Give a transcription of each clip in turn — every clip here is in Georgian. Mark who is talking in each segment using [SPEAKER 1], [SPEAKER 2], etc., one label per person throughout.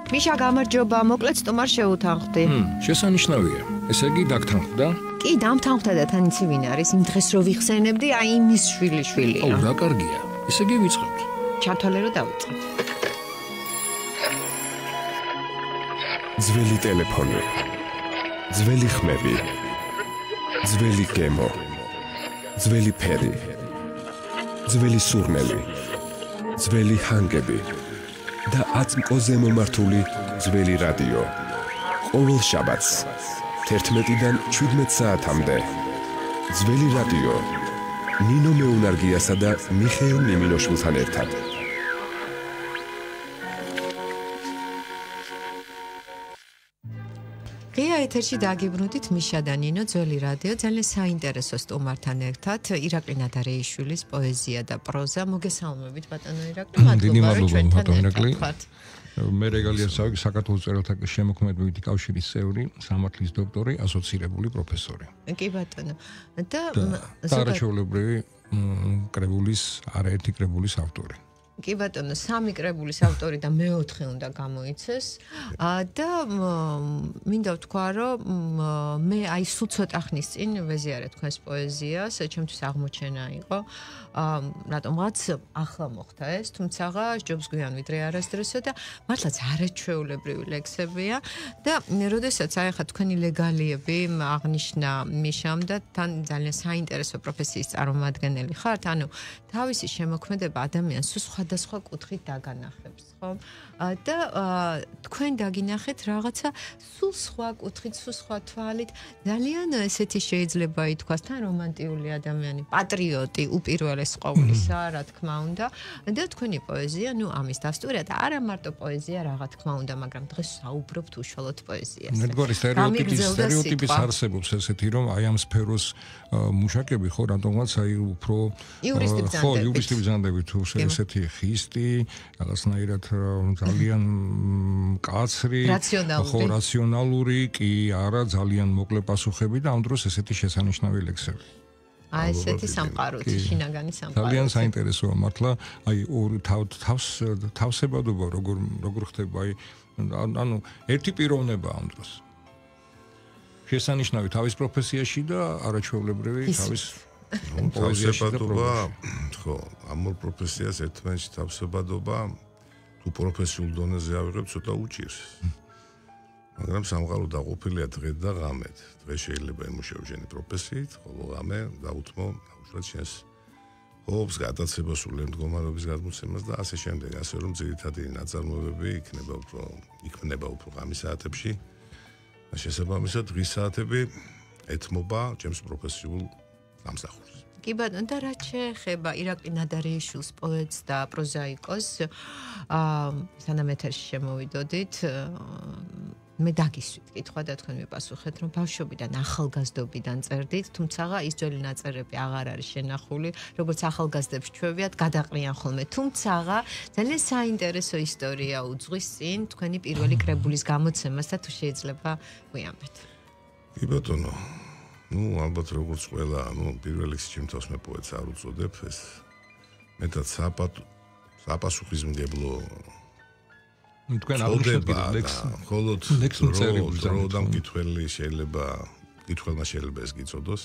[SPEAKER 1] მიშა გამარჯობა, მოკლედ სტუმარ შეუთანხმდი.
[SPEAKER 2] შესანიშნავია. ესე იგი დაგთანხმდა?
[SPEAKER 1] კი, დამთანხმდა და თან იცი ვინ არის? იმ დღეს რო ვიხსენებდი, აი იმის შვილია.
[SPEAKER 2] ო, რა კარგია. ესე იგი ვიწყებთ.
[SPEAKER 1] ჩათვალე რომ დავიწყებთ.
[SPEAKER 3] ძველი ტელეფონი. ძველი ხმები. ძველი გემო. ძველი ფერი. ძველი სურნელი. ძველი ჰანგები. და აწმყოზე მომართული ძველი რადიო. ყოველ შაბათს 11-დან 17 საათამდე. ძველი რადიო. ნინო მეუნარგიასა და მიხეილ ნიმინოშვილთან ერთად.
[SPEAKER 1] ღია ეთერში დაგიბრუნდით მიშა და ნინო ძველი რადიო ძალიან საინტერესო სტუმართან ერთად ირაკლი ნადარეიშვილის პოეზია და პროზა მოგესალმებით ბატონო ირაკლი მადლობა რომ ჩვენთან ერთად
[SPEAKER 2] მე რეგალია საქართველოს მწერალთა შემოქმედებითი კავშირის წევრი სამართლის დოქტორი ასოცირებული პროფესორი
[SPEAKER 1] კი ბატონო და
[SPEAKER 2] არაჩვეულებრივი კრებულის არაერთი კრებულის ავტორი
[SPEAKER 1] კი ბატონო, სამი კრებულის ავტორი და მეოთხე უნდა გამოიცეს და მინდა ვთქვა, რომ მე აი სულ ცოტა ხნის წინ ვეზიარე თქვენს პოეზიას, ჩემთვის აღმოჩენა იყო. რატომღაც ახლა მოხდა ეს, თუმცა ჯობს გვიან ვიდრე არასდროსო და მართლაც არაჩვეულებრივი ლექსებია და როდესაც აი ხა თქვენი ლეგალიები აღნიშნა მიშამ და თან ძალიან საინტერესო პროფესიის წარმომადგენელი ხართ, ანუ თავისი შემოქმედება ადამიანს სხვადასხვა კუთხით დაგანახებს, ხო? და თქვენ დაგინახეთ რაღაცა სულ სხვა კუთხით, სულ სხვა თვალით, ძალიან ესეთი შეიძლება ითქვას, თან რომანტიული ადამიანი, პატრიოტი უპირველეს ყოვლისა, რა თქმა უნდა, და თქვენი პოეზია, ნუ ამის დასტურია და არა მარტო პოეზია, რა თქმა უნდა, მაგრამ დღეს საუბრობთ უშუალოდ პოეზიაზე.
[SPEAKER 2] ნებგვარი სტერეოტიპის არსებობს ესეთი, რომ აი ამ სფეროს მუშაკები ხო, რატომღაც აი უფრო იურისტი ბრძანდებით თუ ესეთი ხისტი, რაღაცნაირად ძალიან მკაცრი, ხო, რაციონალური, კი, არა, ძალიან მოკლე პასუხები და ამ დროს ესეთი შესანიშნავი ლექსები.
[SPEAKER 1] აი ესეთი სამყაროთი, შინაგანი სამყაროთი.
[SPEAKER 2] ძალიან საინტერესოა მართლა, აი ორი თავსებადობა როგორ ხდება, აი ანუ ერთი პიროვნება ამ დროს. შესანიშნავი თავის პროფესიაში და არაჩვეულებრივი თავის
[SPEAKER 4] თავსებადობა, ხო, ამ პროფესიას ერთმანეთში თავსებადობა თუ პროფესიულ დონეზე ავიღებ ცოტა უჭირს. მაგრამ სამყარო დაყოფილია დღე და ღამედ. დღე შეიძლება იმუშაო შენი პროფესიით, ხოლო ღამე დაუთმო უშუალოდ შენს ჰობს, გადაცემას, სულ მდგომარეობის გადმოცემას და ასე შემდეგ, ასე რომ ძირითადი ნაწარმოებები იქმნება უფრო ღამის საათებში. შესაბამისად, დღის საათები ეთმობა ჩემს პროფესიულ სამსახურს.
[SPEAKER 1] კი ბატონო, და რაც შეეხება ირაკლი ნადარეიშვილს, პოეტს და პროზაიკოს, სანამ ეთერში შემოვიდოდით, მე დაგისვით კითხვა და თქვენ მიპასუხეთ, რომ ბავშვობიდან, ახალგაზრდობიდან წერდით, თუმცა ის ძველი ნაწერები აღარ არის შენახული, როგორც ახალგაზრდებს ჩვევიათ, გადაყრიან ხოლმე. თუმცა ძალიან საინტერესო ისტორია უძღვის წინ თქვენი პირველი კრებულის გამოცემას და თუ შეიძლება გვიამბეთ.
[SPEAKER 4] კი ბატონო, ალბათ როგორც ყველა, პირველ რიგში ჩემთვის მე პოეტს არ უწოდებ, ეს მეტად საპასუხისმგებლო
[SPEAKER 2] თქვენ აღნიშნეთ ლექს,
[SPEAKER 4] ხოლოდ დრო და მკითხველი მკითხველმა შეიძლება ეს გიწოდოს.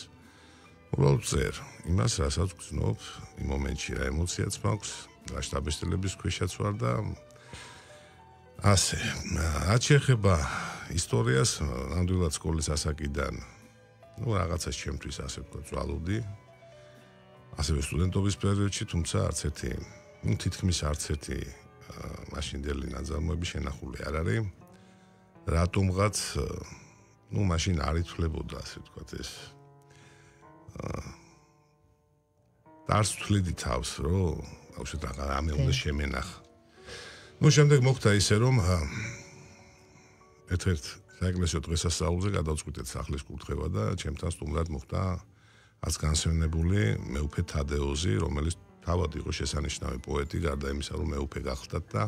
[SPEAKER 4] უბრალოდ წერ იმას, რასაც გრძნობ, იმ მომენტში რა ემოციაც მაქვს, რა შტაბესტილების ქვეშაც ვარ და ასე. რაც შეეხება ისტორიას, ნამდვილად სკოლის ასაკიდან რაღაცას ჩემთვის ასე ვთქვა, წვალობდი. ასევე სტუდენტობის პერიოდში, თუმცა თითქმის არც ერთი მაშინდელი ნაწარმოები შენახული არ არის. რატომღაც, მაშინ არ ითვლებოდა, ასე ვთქვათ, ეს დარს ვთვლიდი თავს, რომ ბავშვად რამე უნდა შემენახა. შემდეგ მოხდა ისე, რომ ერთ-ერთ საეკლესიო დღესასწაულზე გადავწყვიტეთ სახლის კურთხევა და ჩემთან სტუმრად მოხდა არც განსვენებული მეუფე თადეოზი, რომელიც თავად იყო შესანიშნავი პოეტი, გარდა იმისა, რომ მეუფე გახლდათ და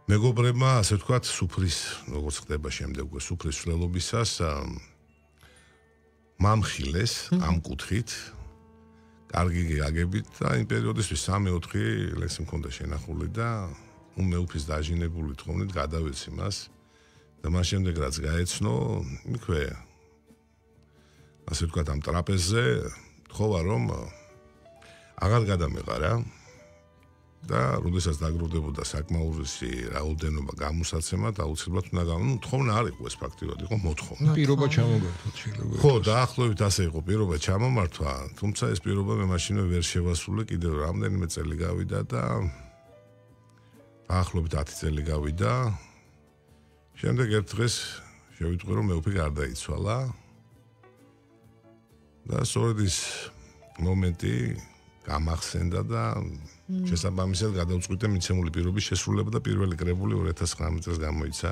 [SPEAKER 4] მეგობრებმა, ასე ვთქვათ, სუფრის, როგორც ხდება შემდეგ, სუფრის ცვლილობისას მამხილეს ამ კუთხით, კარგი გაგებით და იმ პერიოდისთვის 3-4 ლექსი მქონდა შენახული და მეუფის დაჟინებული თხოვნით გადავეცი მას და მას შემდეგ რაც გაეცნო, იქვე ასე ვთქვათ ამ ტრაპეზზე თხოვა რომ აღარ გადამეყარა და როდესაც დაგროვდებოდა საკმაურისი რაოდენობა გამოსაცემად აუცილებლად უნდა თხოვნა არ იყო ეს ფაქტიურად იყო მოთხოვნა.
[SPEAKER 2] პირობა ჩამოგართვა შეიძლება.
[SPEAKER 4] ხო, დაახლოებით ასე იყო პირობა ჩამომართვა, თუმცა ეს პირობა მე მაშინვე ვერ შევასრულე, კიდევ რამდენიმე წელი გავიდა და დაახლოებით 10 წელი გავიდა. შემდეგ ერთ დღეს შევიტყვი რომ მეუფე გარდაიცვალა. და სწორედ ის მომენტი გამახსენდა და შესაბამისად გადავწყვიტე მიცემული პირობის შესრულება და პირველი კრებული 2019 წელს გამოიცა.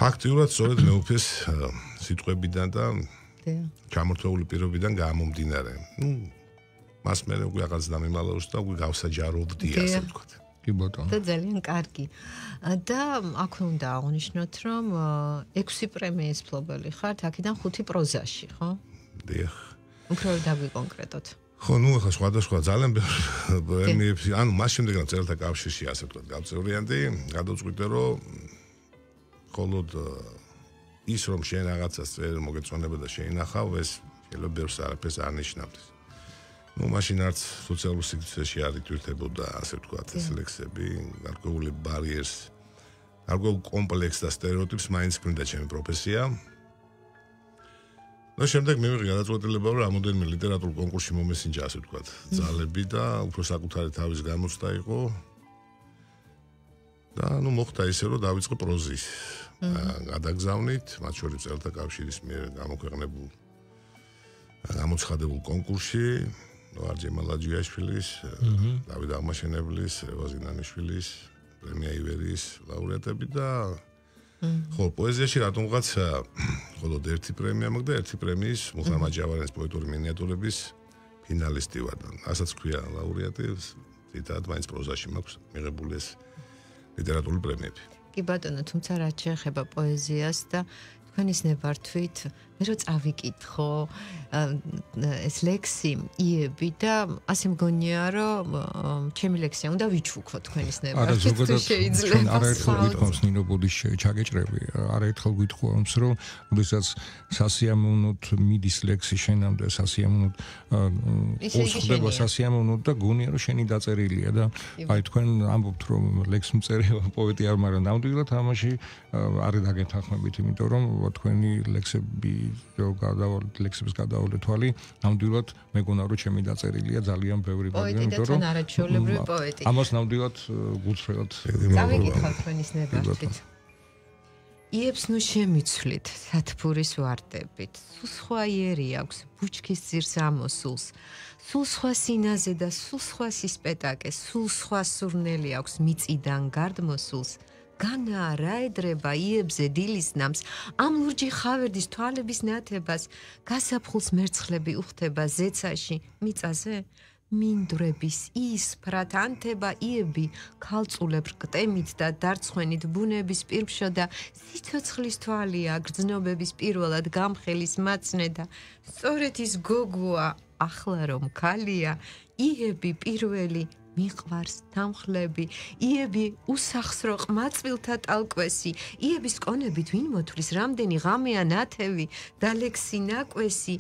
[SPEAKER 4] ფაქტიურად სწორედ მეუფეს სიტყვებიდან და ჩამორთვეული პირობიდან გამომდინარე. მას მე უკვე რაღაც დამიმალავს და უკვე გავსაჯაროვდი ასე ვთქვათ.
[SPEAKER 2] კი ბატონო.
[SPEAKER 1] და ძალიან კარგი. და აქვე უნდა აღნიშნოთ რომ 6 პრემიის მფლობელი ხართ, აქედან 5 პროზაში, ხო?
[SPEAKER 4] დიახ.
[SPEAKER 1] უფრო დავიკონკრეტოთ.
[SPEAKER 4] ხო, ნუ ახლა სხვადასხვა ძალიან პრემიები, ანუ მას შემდეგ რა წერილთა კავშირში ასე ვთქვათ, გავწევრიანდი, გადავწყვიტე რომ მხოლოდ ის რომ შენ რაღაცას წერ მოგეწონება და შეინახავ, ეს შეიძლება ბევრს არაფერს არ ნიშნავს. ნუ მაშინ არც სოციალურ სივრცეში არ იტვირთებოდა ასე ვთქვათ ეს ლექსები, გარკვეული ბარიერს, გარკვეულ კომპლექსს და სტერეოტიპს მაინც ქმნიდა ჩემი პროფესია. და შემდეგ მივიღე გადაწყვეტილება რომ რამოდენიმე ლიტერატურულ კონკურსში მომესინჯა ასე ვთქვათ ძალები და უფრო საკუთარი თავის გამოცდა იყო და ნუ მოხდა ისე რომ დავიწყე პროზის გადაგზავნით მათ შორის წერილთა კავშირის მიერ გამოქვეყნებულ გამოცხადებულ კონკურსში ვარჯემა ლაჯიაშვილის დავით აღმაშენებლის რევაზ ინანიშვილის პრემია ივერის ლაურეატები და ხო, პოეზიაში რატომღაც მხოლოდ ერთი პრემია მაქვს და ერთი პრემიის მუხამად ჯავარიანის პოეტური მინიატურების ფინალისტი ვარ. ასაც ქვია ლაურეატი, თითქოს მაინც პროზაში მაქვს მიღებული ეს ლიტერატურული პრემიები.
[SPEAKER 1] კი ბატონო, თუმცა რაც შეეხება პოეზიას და თქვენის ნებართვით, მე რო წავიკითხო ეს ლექსი იები და ასე მგონია რომ ჩემი ლექსია უნდა ვიჩუქო თქვენის ნებართვით თუ შეიძლება.
[SPEAKER 2] არაერთხელ გითხოვს ნინო ბუდის ჩაგეჭრები, არაერთხელ გითხოვს რომ როდესაც სასიამოვნოდ მიდის ლექსი შენამდე სასიამოვნოდ ხდება სასიამოვნოდ და გონია რომ შენი დაწერილია და აი თქვენ ამბობთ რომ ლექს მწერე პოეტი არ მაგრამ ნამდვილად ამაში არ დაგეთანხმებით, იმიტომ რომ თქვენი ლექსები ლექსების გადავალე თვალი ნამდვილად მეგონა რომ ჩემი დაწერილია ძალიან ბევრი
[SPEAKER 1] პოეტი და თან არაჩვეულებრივი პოეტი.
[SPEAKER 2] ამას ნამდვილად გულწრფელად
[SPEAKER 1] წავიკითხავ თქვენის ნებართვით. იებს ნუ შემიცვლით სათფურის ვარდებით. სულ სხვა იერი აქვს ბუჩქის ძირს ამოსულს. სულ სხვა სინაზე და სულ სხვა სისპეტაკეს, სულ სხვა სურნელი აქვს მიწიდან გარდმოსულს. განა რა ედრება იებზე დილის ნამს ამ ლურჯი ხავერდის თვალების ნათებას გასაფხულს მერცხლები უხდება ზეცაში მიწაზე მინდვრების ის ფრათ ანთება იები ქალწულებ რკტემით და დარცხვენით ბუნების პირმშო და სიცოცხლის თვალია გრძნობების პირველად გამხელის მაცნე და სწორედ ის გოგოა ახლა რომ ქალია იები პირველი მიყვარს დამხლები იები უსახსრო ყმაწვილთა ტალკვესი იების კონებით ვინ მოთვლის რამდენი ღამეა ნათევი და ლექსი ნაკვესი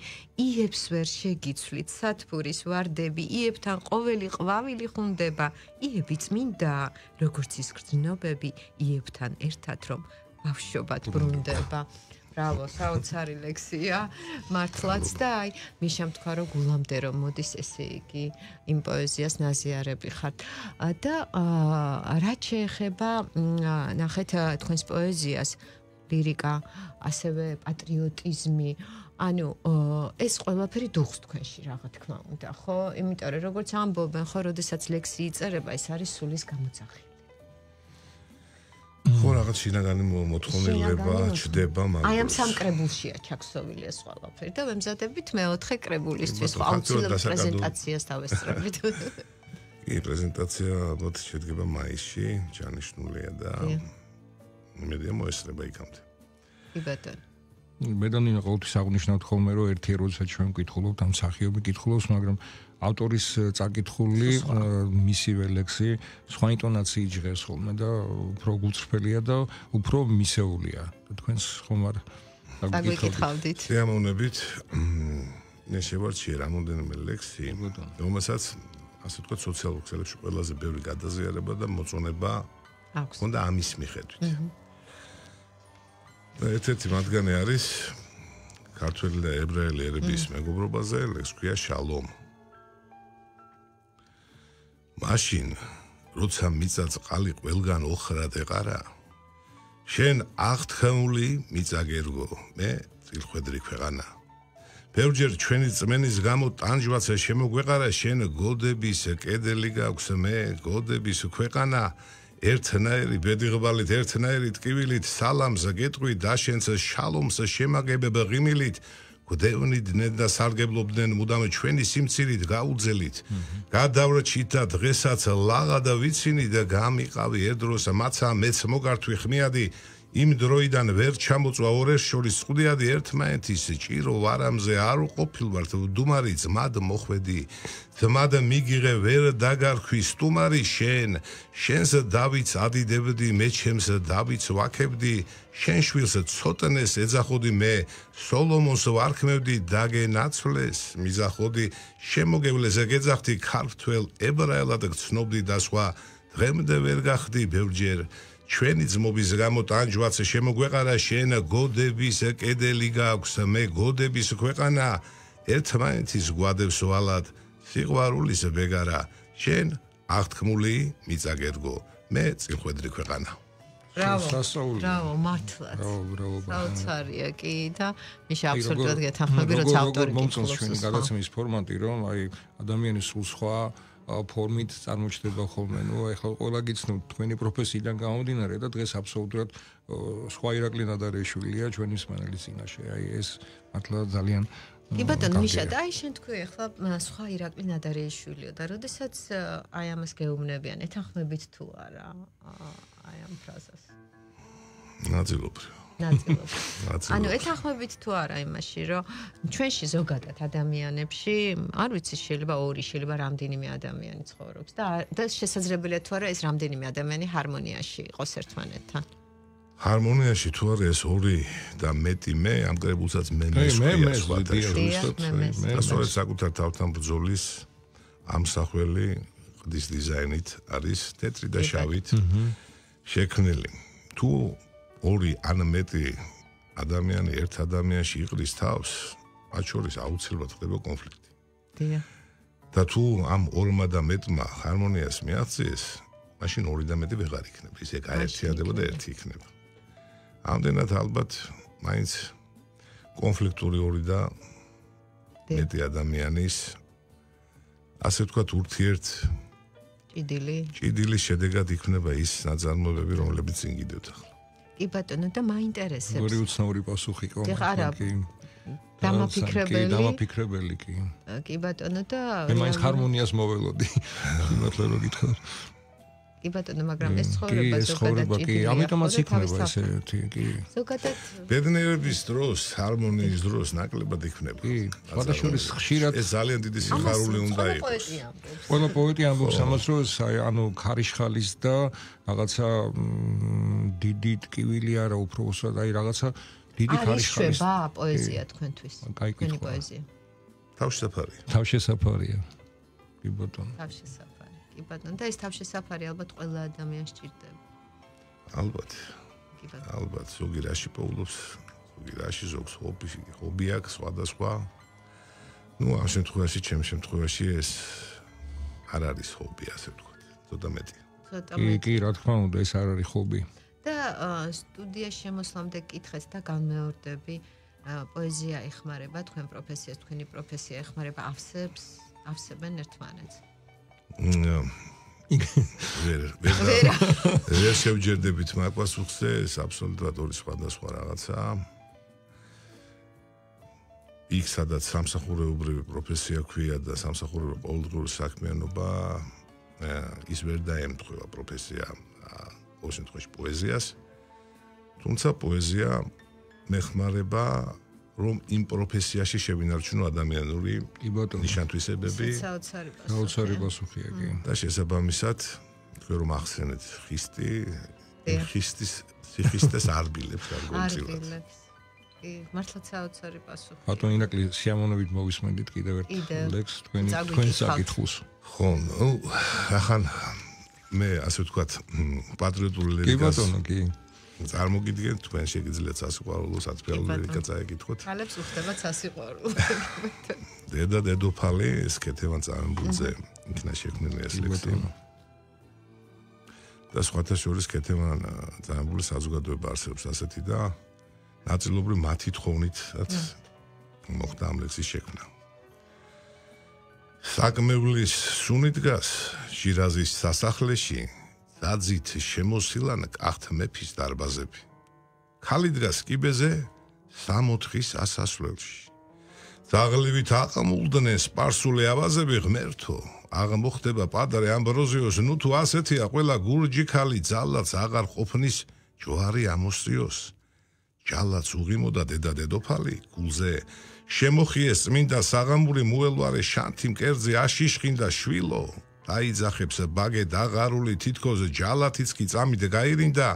[SPEAKER 1] იებს ვერ შეგიცვლით სათფურის ვარდები იებთან ყოველი ყვავილი ხუნდება იები წმინდა როგორც ის გრძნობები იებთან ერთად რომ ბავშვობად ბრუნდება ბრავო, საოცარი ლექსია, მართლაც და აი, მიშამ თქვა რომ გულამდე რომ მოდის ესე იგი იმ პოეზიას ნაზიარები ხართ. და რაც შეეხება ნახეთ თქვენს პოეზიას, ლირიკა, ასევე პატრიოტიზმი, ანუ ეს ყველაფერი დუხს თქვენში რაღა თქმა უნდა, ხო? იმიტომ რომ როგორც ამბობენ, ხო, როდესაც ლექსი იწერება, ეს არის სულის გამოძახი.
[SPEAKER 4] ხო რაღაც შინაგანი მოთხოვნილება ჩდება მაგრამ
[SPEAKER 1] აი ამ სამ კრებულშია ჩაქსოვილი ეს ყველაფერი და ვემზადებით მეოთხე კრებულისთვის ხო აუცილებლად პრეზენტაციას დავესწრებით
[SPEAKER 4] კი პრეზენტაცია ალბათ შედგება მაისში ჩანიშნულია და იმედია მოესწრება იქამდე
[SPEAKER 1] კი ბატონო
[SPEAKER 2] მე და ნინა ყოველთვის აღნიშნავთ ხოლმე რომ ერთი როდესაც ჩვენ ვკითხულობთ ამ მსახიობი კითხულობს, მაგრამ ავტორის წაკითხული მისივე ლექსი სხვა ინტონაციით ჟღერს ხოლმე და უფრო გულწრფელია და უფრო მისეულია. თქვენს ხომ არ
[SPEAKER 1] დაგვიკითხავდით.
[SPEAKER 4] სიამოვნებით. მე შევარჩიე რამოდენიმე ლექსი, რომელსაც ასე ვთქვათ სოციალურ ქსელებში ყველაზე ბევრი გადაზიარება და მოწონება აქვს. უნდა ამის მიხედვით. ერთ-ერთი მათგანი არის ქართველი და ებრაელი ერების მეგობრობაზე, ლექსი ქვია შალომ. მაშინ, როცა მიწა წყალი ყველგან ოხრად ეყარა, შენ აღთქმული მიწა გერგო, მე წილხვედრი ქვეყანა. ბევრჯერ ჩვენი წმენის გამო ტანჯვაცა შემოგვეყარა, შენ გოდების კედელი გაქვს, მე გოდების ქვეყანა. ერთნაირი ბედიღბალით, ერთნაირი ტკივილით, სალამს გეტყვი და შენს შალომს შემაგებებ ღიმილით. გვდევნიდნენ და სარგებლობდნენ მუდამ ჩვენი სიმცირით გაუძელით. გადავრჩით და დღესაც ლაღა და ვიცინი და გამიყავი ერთდროს მაცა მეც მოგართვი ხმიადი. იმ დროიდან ვერ ჩამოწვა ორეს შორის წვდიადი ერთმანეთის ჭირო ვარამზე არ უყოფილვართ დუმარი ძმად მოხვედი. ძმად მიგიღე ვერ დაგარქვი სტუმარი შენ. შენს დავითს ადიდებდი მე ჩემს დავითს ვაქებდი. შენ შვილს ცოტნეს ეძახოდი მე სოლომონს ვარქმევდი დაგენაცვლეს მიზახოდი. შემოგევლეს ეგეძახდი ქართველ ებრაელად გცნობდი და სხვა დღემდე ვერ გახდი ბევრჯერ. ჩვენი ძმობის გამო ტანჯვაც შემოგვეყარა, შენ გოდების კედელი გაქვს, მე გოდების ქვეყანა. ერთმანეთის გვადებს ვალად სიყვარულის ბეგარა. შენ აღთქმული მიწა გერგო, მე წილხვედრი ქვეყანა.
[SPEAKER 1] ბრავო, მართლაც. საოცარია კი და მიშა აბსოლუტურად გეთანხმები, როცა ავტორი
[SPEAKER 2] მომწონს ჩვენი გადაცემის ფორმატი, რომ აი ადამიანის სულ სხვა ფორმით წარმოჩდება ხოლმე. ეხლა ყველა გიცნობთ თქვენი პროფესიიდან გამომდინარე და დღეს აბსოლუტურად სხვა ირაკლი ნადარეშვილია ჩვენი მსმენელის წინაშე. აი ეს მართლა ძალიან
[SPEAKER 1] კი ბატონო მიშა და აი შენ თქვი ახლა სხვა ირაკლი ნადარეშვილიო და როდესაც აი ამას გეუბნებიან, ეთანხმებით თუ არა აი ამ ფრაზას?
[SPEAKER 4] ნაწილობრივ.
[SPEAKER 1] ანუ ეთანხმებით თუ არა იმაში, რომ ჩვენში ზოგადად ადამიანებში, არ ვიცი, შეიძლება ორი, შეიძლება რამდენიმე ადამიანი ცხოვრობს და შესაძლებელია თუ არა ეს რამდენიმე ადამიანი ჰარმონიაში იყოს ერთმანეთთან.
[SPEAKER 4] ჰარმონიაში თუ არა ეს ორი და მეტი მე, ამ კრებულსაც მე მესვია სხვათა. სწორედ საკუთარ თავთან ბრძოლის ამსახველი ყდის დიზაინით არის თეთრი და შავით შექმნილი. თუ ორი ან მეტი ადამიანი ერთ ადამიანში იყრის თავს, მათ შორის აუცილებლად ხდება კონფლიქტი.
[SPEAKER 1] დიახ.
[SPEAKER 4] და თუ ამ ორმა და მეტმა ჰარმონიას მიაღწიეს, მაშინ ორი და მეტი ვეღარ იქნება. ისე გაერთიანდება და ერთი იქნება. ამდენად ალბათ მაინც კონფლიქტური ორი და მეტი ადამიანის ასე ვთქვათ ურთიერთ ჭიდილის შედეგად იქნება ის ნაწარმოებები, რომლებიც წინ გიდევთ ახლა.
[SPEAKER 1] კი ბატონო და მაინტერესებს.
[SPEAKER 2] ორი უცნაური პასუხი ყო.
[SPEAKER 1] დამაფიქრებელი
[SPEAKER 2] კი.
[SPEAKER 1] კი ბატონო და
[SPEAKER 2] მე მაინც ჰარმონიას მოველოდი. მართლა რო გითხრათ.
[SPEAKER 1] კი ბატონო, მაგრამ ეს ცხოვრება ზოგადად
[SPEAKER 2] კი, ამიტომაც იქნება ესეთი, კი.
[SPEAKER 1] ზოგადად
[SPEAKER 4] ბედნიერების დროს, ჰარმონიის დროს ნაკლებად იქნება.
[SPEAKER 2] კი, სხვადასხვა ხშირად
[SPEAKER 4] ეს ძალიან დიდი სიხარული უნდა
[SPEAKER 1] იყოს.
[SPEAKER 2] ყველა პოეტი ამბობს ამას, რომ ანუ ქარიშხალის და რაღაცა დიდი ტკივილი არა უბრალოდ, აი რაღაცა დიდი ქარიშხალის.
[SPEAKER 1] არის შვება პოეზია თქვენთვის. თქვენი პოეზია.
[SPEAKER 2] თავშესაფარია. კი ბატონო.
[SPEAKER 1] თავშესაფარი. კი ბატონო და ეს თავშესაფარი ალბათ ყველა ადამიანს სჭირდება.
[SPEAKER 4] ალბათ. ალბათ ზოგი რაში პოულობს, ზოგი რაში ზოგს ჰობი აქვს სხვადასხვა. ამ შემთხვევაში, ჩემ შემთხვევაში ეს არ არის ჰობი, ასე ვთქვათ. ცოტა მეტი.
[SPEAKER 2] კი, რა თქმა უნდა, ეს არ არის ჰობი.
[SPEAKER 1] და სტუდიაში შემოსვლამდე კითხეთ და განმეორდები, პოეზია ეხმარება თქვენ პროფესიას, თქვენი პროფესია ეხმარება ავსებენ ერთმანეთს.
[SPEAKER 4] ვერ შევჯერდებით მაგ პასუხზე, ეს აბსოლუტურად ორი სხვადასხვა რაღაცაა. იქ სადაც სამსახურეობრივი პროფესია ქვია და სამსახურებრივი პოლიტიკური საქმიანობა, ის ვერ დაემთხვევა პროფესია, ყოველ შემთხვევაში პოეზიას. თუმცა პოეზია მეხმარება რომ იმ პროფესიაში შევინარჩუნო ადამიანური ნიშან-თვისებები.
[SPEAKER 2] საოცარი პასუხია კი.
[SPEAKER 4] და შესაბამისად თქვენ რომ ახსენეთ სიხისტეს არბილებს გარკვეულწილად.
[SPEAKER 1] კი, მართლაც საოცარი პასუხი.
[SPEAKER 2] ბატონო ირაკლი, სიამოვნებით მოვისმენთ კიდევ ერთ ლექს თქვენ საკითხულს.
[SPEAKER 4] ხო, ახან მე ასე ვთქვათ, პატრიოტული ლირიკას.
[SPEAKER 2] კი ბატონო, კი.
[SPEAKER 4] წარმოგიდგენთ, თქვენ შეგიძლიათ სასიყვარულო საცფიალო ლირიკა წაეკითხოთ.
[SPEAKER 1] ხალებს უხდება სასიყვარულო.
[SPEAKER 4] დედა დედოფალი ეს კეთევან წამებულზე იქნა შექმნილი ეს ლექსი. და სხვათა შორის კეთევან წამებულის საზოგადოება არსებობს ასეთი და ნაწილობრივ მათი თხოვნითაც მოხდა ამ ლექსის შექმნა. საკმევლის სუნი დგას შირაზის სასახლეში, დაძით შემოსილან კახთ მეფის დარბაზები. ქალი დგას კიბეზე 64-ის ასასვლელში. ძაღლივით აყმულდნენ სპარსული ავაზები ღმერთო, აღმოხდება პადარე ამბროზიოს, ნუ თუ ასეთია ყველა გურჯი ქალი ძალაც აღარ ყოფნის ჯვარი ამოსრიოს. ჯალაც უღიმოდა დედა დედოფალი გულზე შემოხიეს წმინდა საღამური მუელვარე შანთი მკერძი აშიშხინდა შვილო დაიძახებს ბაგე დაღარული თითქოს ჯალათიც კი წამით გაირინდა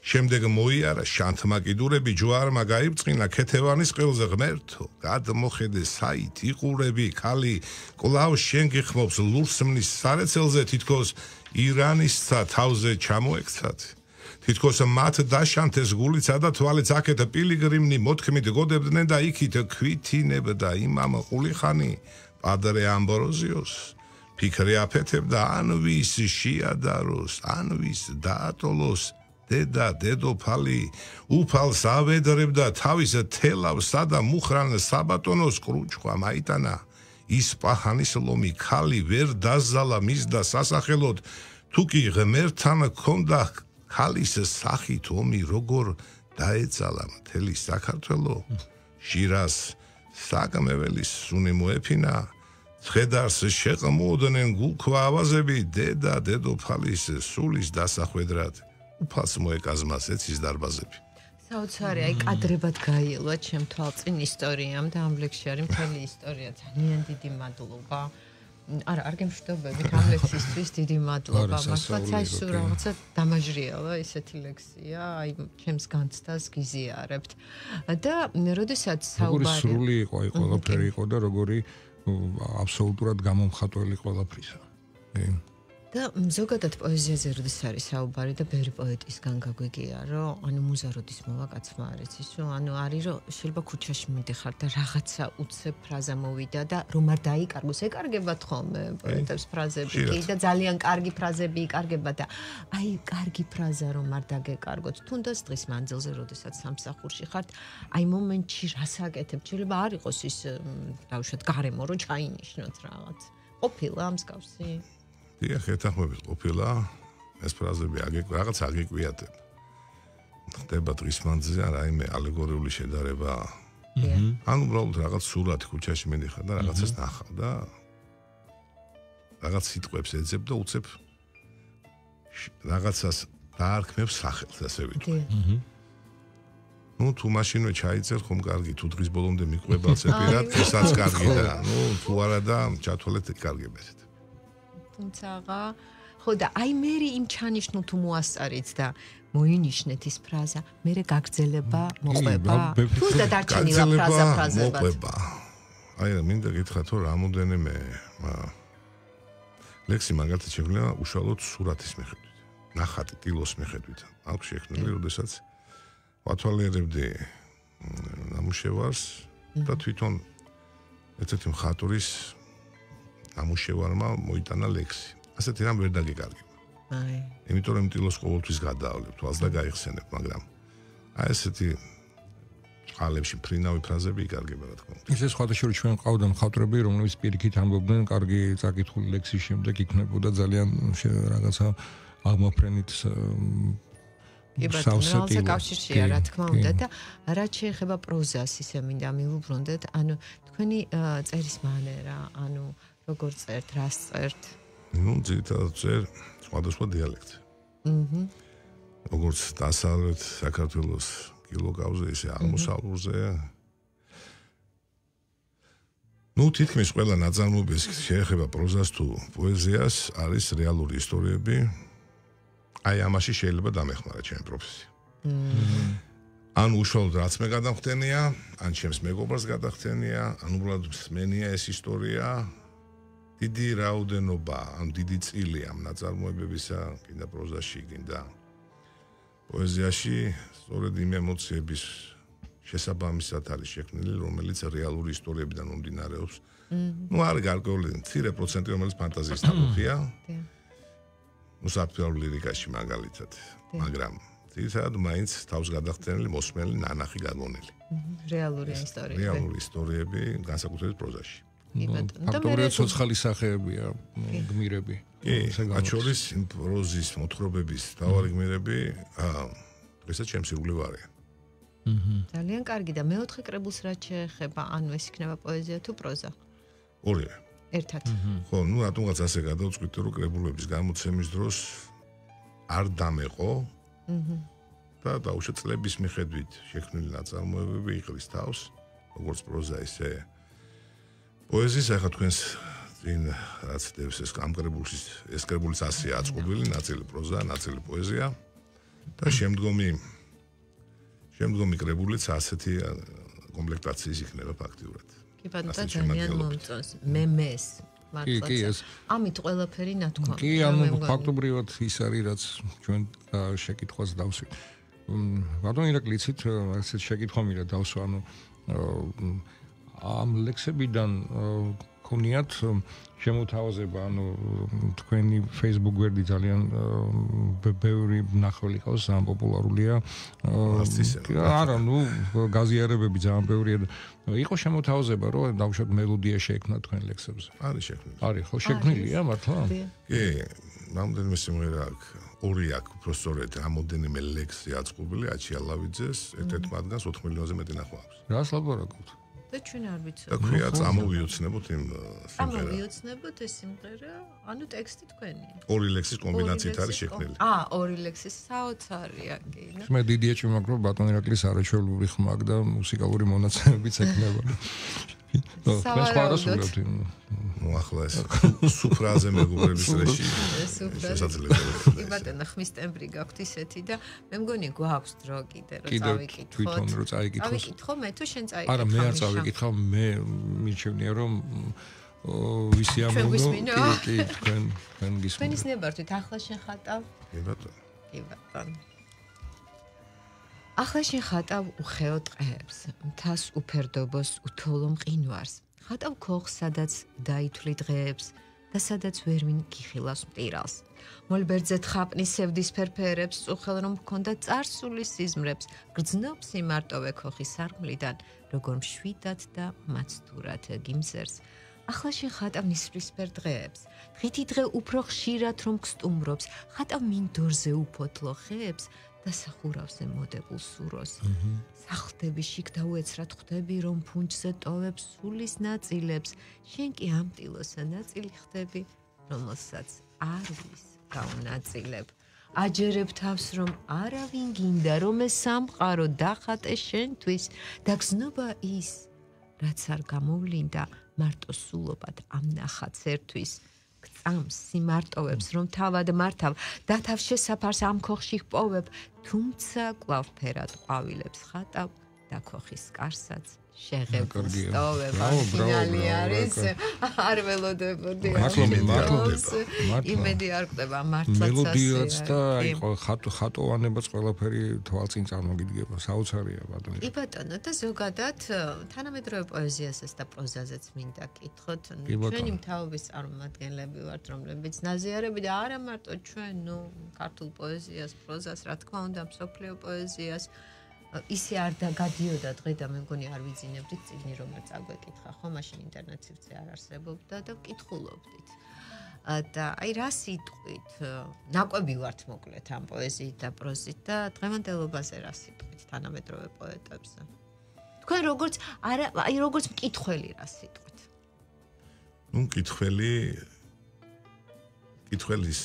[SPEAKER 4] შემდეგ მოიარა შანთმა კიდურები ჯვარმა გაიბწყინა ქეთევანის ყელზე ღმერთო გადმოხედე საით იყურები ქალი კლავ შენ გიხმობს ლურსმნის სარეცელზე თითქოს ირანისცა თავზე ჩამოექცათ თითქოს მათ დაშანთეს გულიცა და თვალიც აქეთ პილიგრიმნი მოთქმით გოდებდნენ და იქით ქვითინებდა იმამ ყულიხანი პადრე ამბროზიოს ფიქრი აფეთებდა ან ვის შეადაროს ან ვის დაატოლოს დედა დედოფალი უფალს ავედრებდა თავის თელავსა და მუხრან საბატონოს კრუჩხვა მაიტანა ისპაჰანის ლომი ქალი ვერ დაზალა მის და სასახელოდ თუკი ღმერთთან ქონდა ქალის სახით ომი როგორ დაეწალა მთელი საქართველო შირას საკმეველის სუნი მოეფინა ხედარს შეყმოდნენ გულქვა ავაზები დედა დედოფალის სულის დასახვედრად უფალს მოეკაზმა ეცის დარბაზები
[SPEAKER 1] საოცარი აი კადრებად გაიელვა ჩემ თვალწინ ისტორიამ და ამ ლექსში არის მთელი ისტორია ძალიან დიდი მადლობა არა არ გემშვიდობებით ამ ლექსისთვის დიდი მადლობა მართლაც აი სულ რაღაცა დამაჟრიალა ესეთი ლექსია აი ჩემს განცდას გიზიარებთ და როდესაც საუბარი
[SPEAKER 2] როგორი სრული იყო აი ყველაფერი იყო და როგორი აბსოლუტურად გამომხატველი ყველაფრისა და
[SPEAKER 1] ზოგადად პოეზიაზე როდის არის საუბარი და ბევრი პოეტისგან გაგვიგია რომ ანუ მუზა როდის მოვა კაცმა არ იცის რომ ანუ არის რომ შეიძლება ქუჩაში მიდიხარ და რაღაცა უცებ ფრაზა მოვიდა და რომ არ დაიკარგოს ეკარგებათ ხოლმე პოეტებს ფრაზები კი და ძალიან კარგი ფრაზები იკარგება და აი კარგი ფრაზა რომ არ დაგეკარგოთ თუნდაც დღის მანძილზე როდესაც სამსახურში ხართ აი მომენტში რას აკეთებთ შეიძლება არ იყოს ის დავუშვათ გარემო რომ ჩაინიშნოთ რაღაც ყოფილა მსგავსი
[SPEAKER 4] დიახ, ეთანხმებით ყოფილა ეს ფრაზები რაღაც აგეკვიატებ. ხდება დღის მანძილზე რაიმე ალეგორიული შედარება. ან უბრალოდ რაღაც სურათი ქუჩაში მიდიხარ და რაღაცას ნახავ და რაღაც სიტყვებს ეძებ და უცებ რაღაცას დაარქმევ სახელს ასე ვიტყვი. ნუ თუ მაშინვე ჩაიწერ ხომ კარგი თუ დღის ბოლომდე მიყვება ცეპირად ესაც კარგი და ნუ თუ არა და ჩათვალეთ კარგება ესეთ.
[SPEAKER 1] თუმცა ხო და აი მე იმ ჩანიშნულ თუ მოასწარით და მოინიშნეთ ის ფრაზა მე გაგრძელება მოყვება თუ და დარჩენილა ფრაზებად
[SPEAKER 4] მოყვება აი მინდა გითხრათ რომ რამოდენიმე ლექსი მაგალითად შექმნა უშუალოდ სურათის მიხედვით ნახატი ტილოს მიხედვით აქვს შექმნილი როდესაც ვათვალიერებდი ნამუშევარს და თვითონ ესეთი მხატვრის ამუშევარმა მოიტანა ლექსი. ასეთი რამ ვერ დაგეკარგება. აი. იმიტომ რომ ტილოს ყოველთვის გადაავლებ, თვალს და გაიხსენებ, მაგრამ აი ესეთი ყალებში ფრინავი ფრაზები იკარგება რა თქმა უნდა.
[SPEAKER 2] ისე სხვათა შორის ჩვენ ყავდა მხატვრები, რომლებიც პირიქით ამბობდნენ, კარგი წაკითხული ლექსის შემდეგ იქნებოდა ძალიან რაღაცა აღმოფრენით
[SPEAKER 1] სავსეტი კავშირშია რა თქმა უნდა და რაც შეეხება პროზას ისე მინდა მივუბრუნდეთ, ანუ თქვენი წერის მანერა, ანუ როგორ წერთ, რას წერთ?
[SPEAKER 4] ნუ ძირითადად წერ სხვადასხვა დიალექტზე. როგორც დასავლეთ საქართველოს კილოგავზე, ისე აღმოსავლურზე. თითქმის ყველა ნაწარმოების შეეხება პროზას თუ პოეზიას არის რეალური ისტორიები. აი ამაში შეიძლება დამეხმარა ჩემი პროფესია. ან უშუალოდ რაც მე გადახდენია, ან ჩემს მეგობრს გადახდენია, ან უბრალოდ მსმენია ეს ისტორია. დიდი რაოდენობა, ან დიდი წილი ამ ნაწარმოებებისა, კიდე პროზაში, კიდე პოეზიაში, სწორედ იმ ემოციების შესაბამისად არის შექმნილი, რომელიც რეალური ისტორიებიდან მომდინარეობს. არის გარკვეული მცირე პროცენტი, რომელიც ფანტაზიის ნამუხია. საფრთხეულ ლირიკაში მაგალითად, მაგრამ ძირითადად მაინც თავს გადახდენილი მოსმენელი ნანახი გაგონილი.
[SPEAKER 1] რეალური ისტორიები.
[SPEAKER 4] რეალური ისტორიები განსაკუთრებით პროზაში.
[SPEAKER 2] ფაქტობრივად ცოცხალი სახეებია გმირები.
[SPEAKER 4] მათ შორის პროზის მოთხრობების მთავარი გმირები დღესაც ჩემს ირგვლივ არიან.
[SPEAKER 1] ძალიან კარგი და მეოთხე კრებულს რაც შეეხება, ანუ ეს იქნება პოეზია თუ პროზა?
[SPEAKER 4] ორივე.
[SPEAKER 1] ერთად.
[SPEAKER 4] ხო, რატომღაც ასე გადავწყვიტე, რომ კრებულების გამოცემის დროს არ დამეყო. და დაუშვათ წლების მიხედვით შექმნილი ნაწარმოებები იყრის თავს, როგორც პროზა, ისე პოეზიის. ახლა თქვენს წინ რაც დევს ეს კრებულში, ეს კრებულიც ასეა აწყობილი, ნაწილი პროზა, ნაწილი პოეზია და შემდგომი კრებულიც ასეთი კომპლექტაციის იქნება ფაქტიურად.
[SPEAKER 1] კი ბატონო, ძალიან მომწონს. მემეს მართლაც. ამით ყველაფერი ნათქვამი.
[SPEAKER 2] კი, ანუ ფაქტობრივად ის არის, რაც ჩვენ შეკითხვას დავსვით. ბატონო ირაკლიცით ასეთ შეკითხვა მინდა დავსვა, ანუ ამ ლექსებიდან ქონიათ შემოთავაზება, ანუ თქვენი Facebook გვერდი ძალიან ბევრი მნახველი ყავს, ძალიან პოპულარულია. არა, გაზიარებები ძალიან ბევრია. იყო შემოთავაზება, რომ დავუშვათ მელოდია შეექმნა თქვენ ლექსებზე.
[SPEAKER 4] არის შექმნილი.
[SPEAKER 2] არის, ხო, შექმნილია მართლა?
[SPEAKER 4] კი, რამდენიმე სიმღერა აქვს. ორი აქვს უფრო სწორედ რამოდენიმე ლექსი აწყობილი აჩიალავიძეს, ერთ-ერთ მათგანს 4 მილიონზე მეტი ნახვა აქვს.
[SPEAKER 2] რას ლაპარაკობთ?
[SPEAKER 1] და ჩვენ არ ვიცით.
[SPEAKER 4] და ქვია წამოვიოცნებოთ იმ სიმღერას.
[SPEAKER 1] წამოვიოცნებოთ ეს სიმღერა, ანუ ტექსტი თქვენია.
[SPEAKER 4] ორი ლექსის კომბინაციით არის შექმნილი.
[SPEAKER 1] ორი ლექსის საოცარია კი.
[SPEAKER 2] მე დიდია ჩემაკრო ბატონ ირაკლის არაჩვეულებრივი ხმა აქვს და მუსიკალური მონაცემებიც ექნება.
[SPEAKER 1] სავარაუდოდ.
[SPEAKER 4] ახლა ეს სუფრაზე მეგობრების რეჟი. შესაძლებელია.
[SPEAKER 1] კი ბატონო, ხმის ტემბრი გაქვთ ისეთი და მე მგონი გვაქვს დრო კიდე რომ წავიკითხოთ.
[SPEAKER 2] თვითონ რომ წაიკითხოს.
[SPEAKER 1] წავიკითხო მე თუ შენ წაიკითხო.
[SPEAKER 2] არა, მე არ წავიკითხავ, მე მიჩვენია რომ ვისი ამბობ, კი, თქვენ გისმენთ.
[SPEAKER 1] თქვენის ნებართვით ახლა შენ ხატავ?
[SPEAKER 4] კი ბატონო.
[SPEAKER 1] კი ბატონო. ახლა შენ ხატავ უხეო ტყეებს, მთას უფერდობოს უთოლო მყინვარს. ხატავ ქოხს, სადაც დაითვლი დღეებს და სადაც ვერმინ გიხილავს მტირალს. მოლბერძე თხაპნის სევდისფერ ფერებს, წუხელ რომ მქონდა წარსული სიზმრებს, გრძნობს იმარტოვე ქოხის სარკმლიდან, როგორ მშვიდად და მაცდურად გიმზერს. ახლა შენ ხატავ ნისვრისფერ დღეებს, დღითი დღე უფრო ხშირად რომ გსტუმრობს, ხატავ მინდორზე უფოთლო ხეებს, დასახურავს მოდებულ სუროს. სახლდები შიგ და უეცრად ხვდები, რომ ფუნჯზე ტოვებს სულის ნაწილებს, შენ კი ამ ტილოსა ნაწილი ხდები, რომელსაც არ ვის გაუნაწილებ. აჯერებ თავს, რომ არავინ გინდა, რომ ეს სამყარო დახატე შენთვის და გზნობა ის, რაც არ გამოვლინდა მარტო სულობად ამ ნახატს ერთვის. გწამს სიმარტოვებს, რომ თავად მართავ და თავ შესაფარს ამ ქოხში ჰპოვებ, თუმცა კვლავ ფერად ყვავილებს ხატავ და ქოხის კარსაც შეღებულ სტოვებ. ფინალი არის, არ ველოდებოდი. იმედი არ კვდება მართლაც ასე.
[SPEAKER 2] მელოდიაც და ხატოვანებაც ყველაფერი თვალწინ წარმოგიდგება, საოცარია ბატონო.
[SPEAKER 1] კი ბატონო, და ზოგადად თანამედროვე პოეზიასაც და პროზაზეც მინდა კითხოთ. ჩვენი მთავრობის წარმომადგენლები ვართ, რომლებიც ნაზიარები და არა მარტო ჩვენ, ქართულ პოეზიას, პროზას, რა თქმა უნდა, მსოფლიო პოეზიას ისე არ გადიოდა დღე და მე მგონი არ ვიძინებდით წიგნი რომელიც აგვეკითხა ხო მაშინ ინტერნეტ სივრცე არ არსებობდა და ვკითხულობდით და აი რა სიტყვით ნაკვები ვართ მოკლედ ამ პოეზიით და პროზით და დღევანდელობაზე რა სიტყვით თანამედროვე პოეტებზე თქვენ როგორც არა აი როგორც მკითხველი რა სიტყვით მკითხველის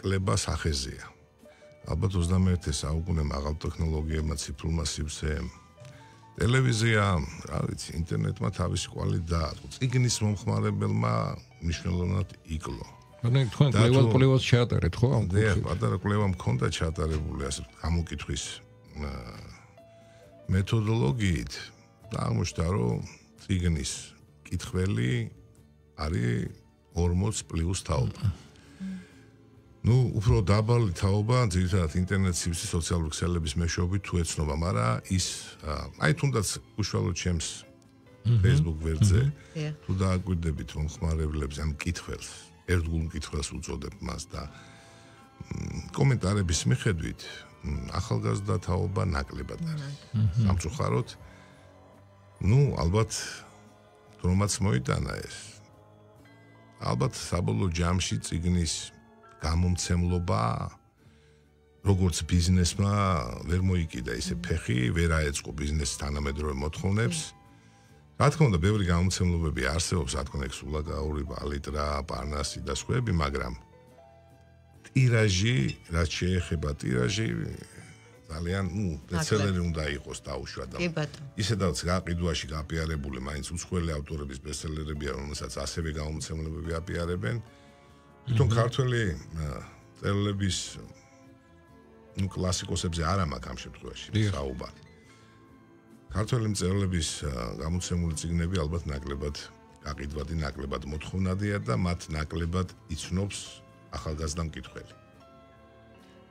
[SPEAKER 1] კლება სახეზეა
[SPEAKER 4] ალბათ 21 საუკუნე მაღალ ტექნოლოგიებმა, ციფრულმა სივრცეem, ტელევიზია, რა ვიცი, ინტერნეტმა თავისი კვალი დაადო. წიგნის მომხმარებელმა მნიშვნელოვნად იკლო.
[SPEAKER 2] ანუ თქვენ კვლევას ჩაატარეთ, ხო?
[SPEAKER 4] დიახ, პატარა კვლევა მქონდა ჩაატარებული, ასე გამოკითხვის მეთოდოლოგიით და აღმოჩნდა, რომ წიგნის კითხველი არის 40+ თაობა. ნუ უფრო დაბალი თაობა ძირითადად ინტერნეტ სივრცის სოციალური ქსელების მეშვეობით თუ ეცნობა, მაგრამ ის აი თუნდაც უშუალოდ ჩემს Facebook ვერძზე თუ დააკვირდებით მომხმარებლებს ან მკითხველს, ერთგულ მკითხველს უწოდებ მას და კომენტარების მიხედვით ახალგაზრდა თაობა ნაკლებად არის. სამწუხაროდ, ნუ ალბათ რომაც მოიტანა ეს. ალბათ საბოლოო ჯამში წიგნის გამომცემლობა როგორც ბიზნესმა ვერ მოიკიდა ისე ფეხი, ვერ აეწყო ბიზნესის თანამედროვე მოთხოვნებს. რა თქმა უნდა, ბევრი გამომცემლობები არსებობს, რა თქმა უნდა, სულაგაური, ალიტრა, პარნასი და სხვაები, მაგრამ ტირაჟი, რაც შეეხება ტირაჟი, ძალიან, ბესტსელერი უნდა იყოს დაუშვათ. ისედაც გაყიდვაში გაპიარებული, მაინც უცხოელი ავტორების ბესტსელერებია, რომელსაც ასევე გამომცემლობები აპიარებენ. თვითონ ქართველი წერილების კლასიკოსებზე არ მაქვს ამ შემთხვევაში საუბარი. ქართველი მწერლების გამოცემული წიგნები ალბათ ნაკლებად გაყიდვადი, ნაკლებად მოთხოვნადია და მათ ნაკლებად იცნობს ახალგაზრდა მკითხველი.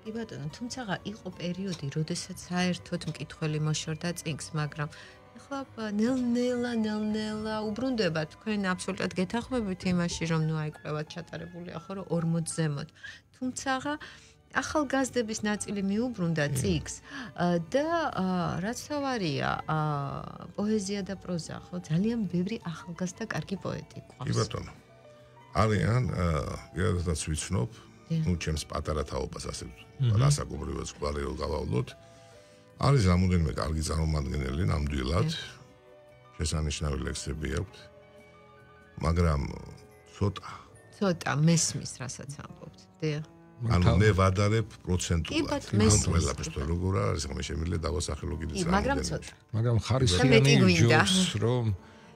[SPEAKER 1] კი ბატონო, თუმცა იყო პერიოდი, როდესაც საერთოდ მკითხველი მოშორდა წიგნს, მაგრამ ახლა ნელ-ნელა უბრუნდება თქვენ აბსოლუტურად გეთანხმებით იმაში, რომ ნუ აი კვლევა ჩატარებულია ხო, რომ 40 ზემოთ. თუმცა ახალგაზრდების ნაწილი მიუბრუნდა წიგნს და რაც თავარია, პოეზია და პროზა, ხო, ძალიან ბევრი ახალგაზრდა კარგი პოეტი ყავს.
[SPEAKER 4] კი ბატონო. არიან, ვიღაცაც ვიცნობ, ნუ ჩემს პატარა თაობას ასე რასაკობრივად სკოლაში რო გავავლოთ. არის რამოდენიმე კარგი წარმომადგენელი ნამდვილად შესანიშნავი ლექსები აქვს, მაგრამ ცოტა მესმის რასაც ამბობთ. დიახ. ანუ მე ვადარებ პროცენტულად. ყველაფერს თუ როგორ არის, მე შემიძლია დავასახელო კიდე
[SPEAKER 1] ძალიან. მაგრამ ცოტა.
[SPEAKER 2] მაგრამ ხარისხიანი ჯობს, რომ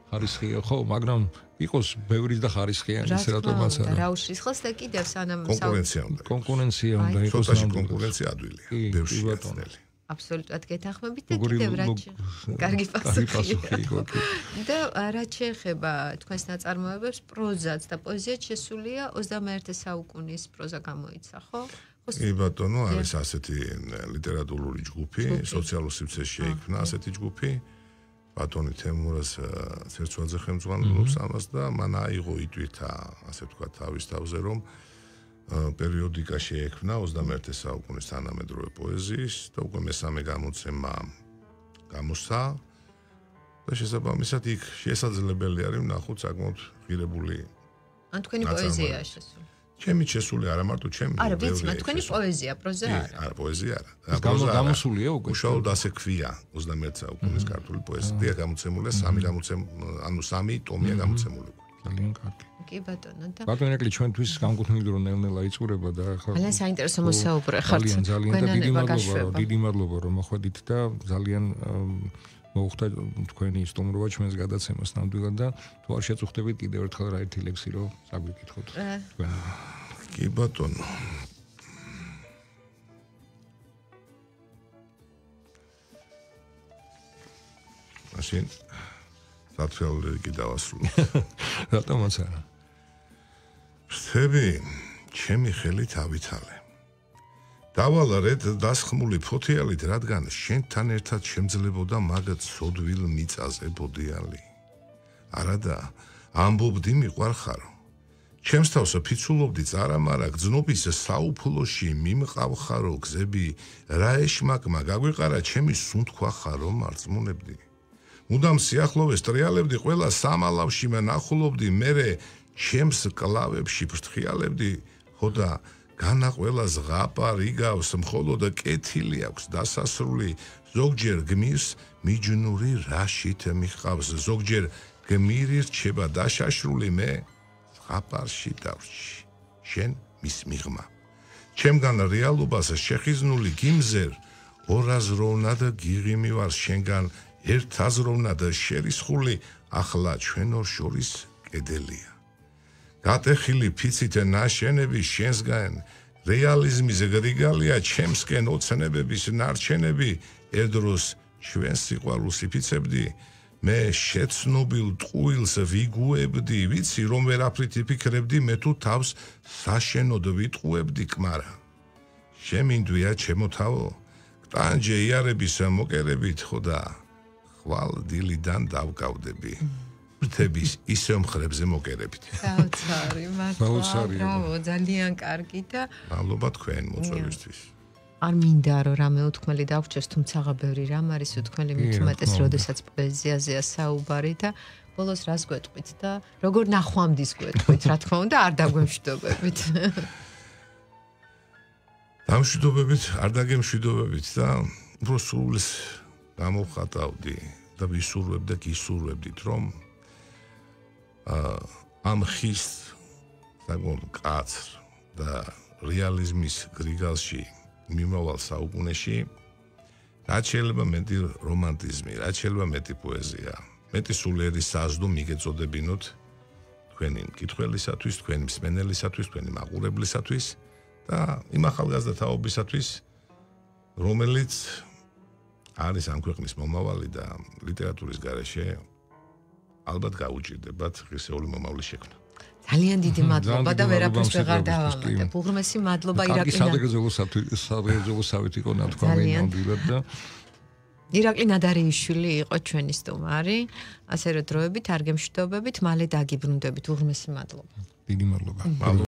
[SPEAKER 2] ხარისხია ხო, მაგრამ იყოს ბევრი და ხარისხიანი ის რატომაც არა.
[SPEAKER 1] რა უშრიხოს და კიდევ სანამ
[SPEAKER 2] კონკურენცია უნდა იყოს
[SPEAKER 4] ნამდვილად. კონკურენცია ადვილია. ბევრი ბატონელი.
[SPEAKER 1] აბსოლუტურად გეთანხმებით და კიდევ რაც კარგი პასუხი. და რაც შეეხება თქვენს ნაწარმოებებს, პროზაც და პოეზიაც შესულია 21 საუკუნის პროზა გამოიცა, ხო?
[SPEAKER 4] კი ბატონო, არის ასეთი ლიტერატურული ჯგუფი, სოციალურ სივრცეში შეიქმნა ასეთი ჯგუფი. ბატონი თემურას ცერცვაძე ხელმძღვანელობს ამას და მან აიღო იტვირთა, ასე ვთქვათ, თავის თავზე, რომ პერიოდიკა შეექმნა 21 საუკუნის თანამედროვე პოეზიის და უკვე მესამე გამოცემა გამოსცა და შესაბამისად იქ შესაძლებელი არის ვნახოთ საკმაოდ ღირებული
[SPEAKER 1] ან თქვენი პოეზია შესული.
[SPEAKER 4] ჩემი შესული არა მარტო ჩემი.
[SPEAKER 1] არა, ვიცი, თქვენი პოეზია, პროზა არა.
[SPEAKER 4] არა, პოეზია არა.
[SPEAKER 2] გამოსულია უკვე.
[SPEAKER 4] უშუალოდ ასე ქვია 21 საუკუნის ქართული პოეზია გამოცემულია 3 ტომია გამოცემული.
[SPEAKER 2] ძალიან კარგი.
[SPEAKER 1] კი ბატონო და
[SPEAKER 2] ბატონო ეკლი ჩვენთვის განკუთვნილი დრო ნელ-ნელა იწურება და ახლა
[SPEAKER 1] ძალიან საინტერესო მოსაუბრე ხართ.
[SPEAKER 2] ძალიან დიდი მადლობა რომ მოხვედით და ძალიან მოუხდა თქვენი სტუმრობა ჩვენს გადაცემას ნამდვილად და თუ არ შეწუხდებით კიდევ ერთხელ რა ერთი ლექსი რომ საგვიკითხოთ თქვენ.
[SPEAKER 4] კი ბატონო. მაშინ სათვალე კი დავასრულე.
[SPEAKER 2] რატომაც არა.
[SPEAKER 4] ხები, ჩემი ხელით ავითალე. დავალარეთ დასხმული ფოთიალით, რადგან შენთან ერთად შემძლებოდა მაგ ცოდვილ მიწაზე ბოდიალი. არადა, ამბობდი მიყვარხარო. ჩემს თავს ფიცულობდი წარამარა გზნობის საუფლოში მიმყავხარო გზები, რა ეშმაკმა გაგვიყარა ჩემი სუნთქვა ხარო მარწმუნებდი. მუდამ სიახლოვეს ტრიალებდი, ყველა სამალავში მენახულობდი, მერე ჩემს კლავებში ფრთხიალებდი, ხოდა განა ყველა ზღაპა რიგავს, მხოლოდ კეთილი აქვს დასასრული, ზოგჯერ გმირს მიჯნური რაშით მიყავს, ზოგჯერ გმირი რჩება დაშაშრული, მე ზღაპარში დავრჩი, შენ მის მიღმა. ჩემგან რეალობას შეხიზნული გიმზერ ორაზროვნად გიღიმი ვარ შენგან ერთაზროვნად შერისხული ახლა ჩვენ ორ შორის კედელია გატეხილი ფიცით ნაშენები შენსგან რეალიზმის გრიგალია ჩემსკენ ოცნებების ნარჩენები ერთდროს ჩვენ სიყვარულს იფიცებდი მე შეცნობილ ტყუილს ვიგუებდი ვიცი რომ ვერაფრით იფიქრებდი მე თუ თავს საშენოდ ვიტყუებდი კმარა შემინდვია ჩემო თავო კტანჯე იარების მოკერებით ხოდა ხვალ დილიდან დავკავდები ფრთების ისევ მხრებზე მოკერებით
[SPEAKER 1] საოცარი მართლა ბრავო ძალიან კარგი და
[SPEAKER 4] მადლობა თქვენ მოწვევისთვის
[SPEAKER 1] არ მინდა რომ რამე უთქმელი დაგვრჩეს თუმცა ბევრი რამ არის უთქმელი მით უმეტეს როდესაც პოეზიაზეა საუბარი და ბოლოს რას გვეტყვით და როგორ ნახვამდის გვეტყვით რა თქმა უნდა არ დაგვემშვიდობებით
[SPEAKER 4] დამშვიდობებით არ დაგემშვიდობებით და უფრო სულს გამოვხატავდი და ვისურვებ და გისურვებდით რომ ამ ხის საგონ კაცრ და რეალიზმის გრიგალში მიმავალ საუკუნეში რაც შეიძლება მეტი რომანტიზმი, რაც შეიძლება მეტი პოეზია, მეტი სულიერი საზდო მიგეწოდებინოთ თქვენი მკითხველისათვის, თქვენი მსმენელისათვის, თქვენი მაყურებლისათვის და იმ ახალგაზრდა თაობისათვის, რომელიც არის ამ ქვეყნის მომავალი და ლიტერატურის გარეშე ალბათ გაუჭირდებათ ღირსეული მომავლის შექმნა.
[SPEAKER 1] ძალიან დიდი მადლობა და ვერაფერს ვეღარ დავამატებ. უღრმესი მადლობა ირაკლი
[SPEAKER 2] სადღეგრძელოსავით იყო ნათქვამი ნამდვილად და
[SPEAKER 1] ირაკლი ნადარიშვილი იყო ჩვენი სტუმარი. ასე რომ დროებით არ გემშვიდობებით, მალე დაგიბრუნდებით. უღრმესი მადლობა.
[SPEAKER 2] დიდი მადლობა.